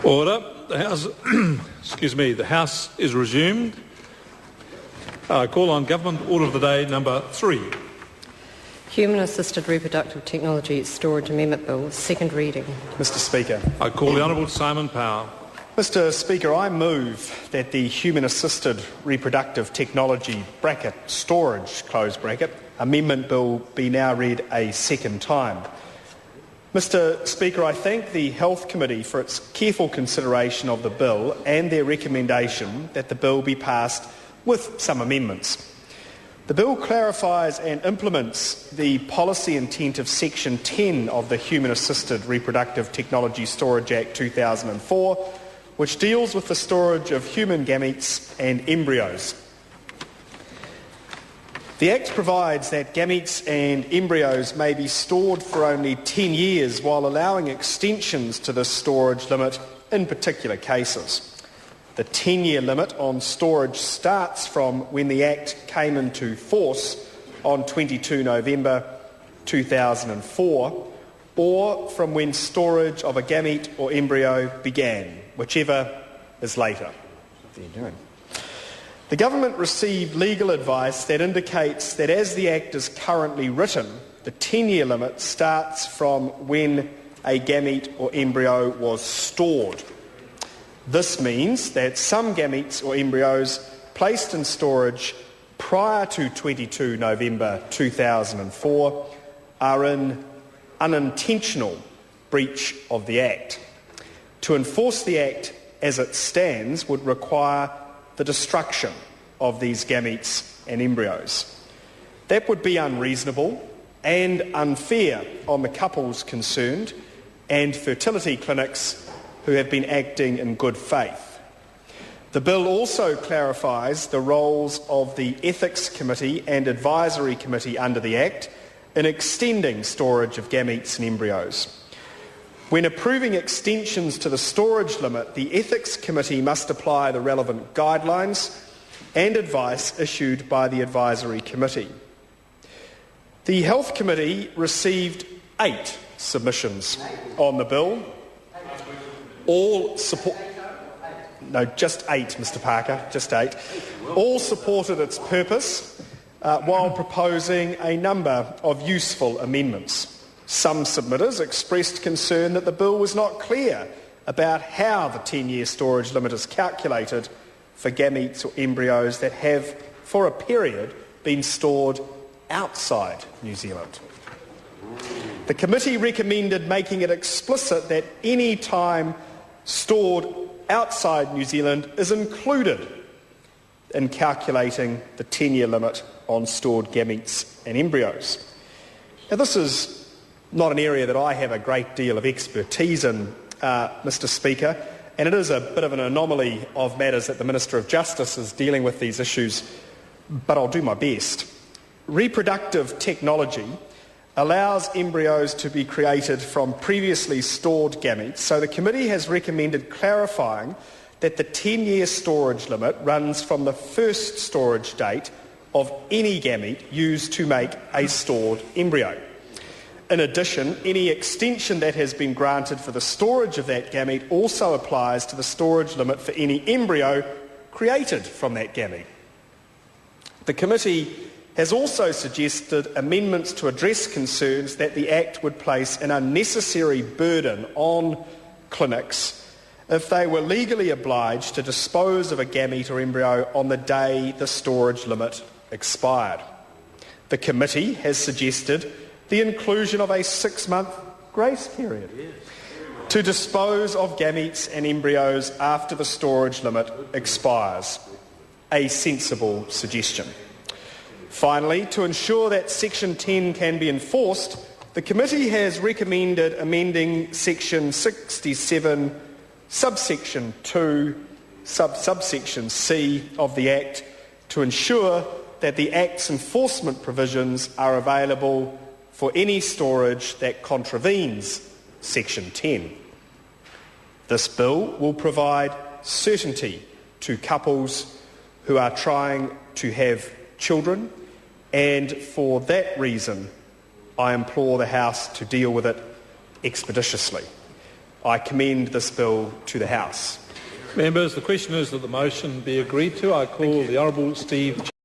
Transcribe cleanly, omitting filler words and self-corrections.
Order. The House, the House is resumed. Call on Government Order of the Day number 3. Human-assisted reproductive technology storage amendment bill, second reading. Mr Speaker. I call the Honourable Simon Power. Mr Speaker, I move that the human-assisted reproductive technology (storage) amendment bill be now read a second time. Mr Speaker, I thank the Health Committee for its careful consideration of the bill and their recommendation that the bill be passed with some amendments. The bill clarifies and implements the policy intent of Section 10 of the Human-Assisted Reproductive Technology Storage Act 2004, which deals with the storage of human gametes and embryos. The Act provides that gametes and embryos may be stored for only 10 years while allowing extensions to this storage limit in particular cases. The 10-year limit on storage starts from when the Act came into force on 22 November 2004 or from when storage of a gamete or embryo began, whichever is later. The Government received legal advice that indicates that as the Act is currently written, the 10-year limit starts from when a gamete or embryo was stored. This means that some gametes or embryos placed in storage prior to 22 November 2004 are in unintentional breach of the Act. To enforce the Act as it stands would require the destruction of these gametes and embryos. That would be unreasonable and unfair on the couples concerned and fertility clinics who have been acting in good faith. The bill also clarifies the roles of the Ethics Committee and Advisory Committee under the Act in extending storage of gametes and embryos. When approving extensions to the storage limit, the Ethics Committee must apply the relevant guidelines and advice issued by the Advisory Committee. The Health Committee received 8 submissions on the bill. Just 8, Mr Parker, just 8. All supported its purpose while proposing a number of useful amendments. Some submitters expressed concern that the bill was not clear about how the 10-year storage limit is calculated for gametes or embryos that have, for a period, been stored outside New Zealand. The committee recommended making it explicit that any time stored outside New Zealand is included in calculating the 10-year limit on stored gametes and embryos. Now, this is not an area that I have a great deal of expertise in, Mr Speaker, and it is a bit of an anomaly of matters that the Minister of Justice is dealing with these issues, but I'll do my best. Reproductive technology allows embryos to be created from previously stored gametes, so the committee has recommended clarifying that the 10-year storage limit runs from the first storage date of any gamete used to make a stored embryo. In addition, any extension that has been granted for the storage of that gamete also applies to the storage limit for any embryo created from that gamete. The committee has also suggested amendments to address concerns that the Act would place an unnecessary burden on clinics if they were legally obliged to dispose of a gamete or embryo on the day the storage limit expired. The committee has suggested the inclusion of a 6-month grace period to dispose of gametes and embryos after the storage limit expires. A sensible suggestion. Finally, to ensure that Section 10 can be enforced, the committee has recommended amending Section 67, subsection 2, subsection C of the Act to ensure that the Act's enforcement provisions are available for any storage that contravenes Section 10. This bill will provide certainty to couples who are trying to have children, and for that reason I implore the House to deal with it expeditiously. I commend this bill to the House. Members, the question is that the motion be agreed to. I call the Honourable Steve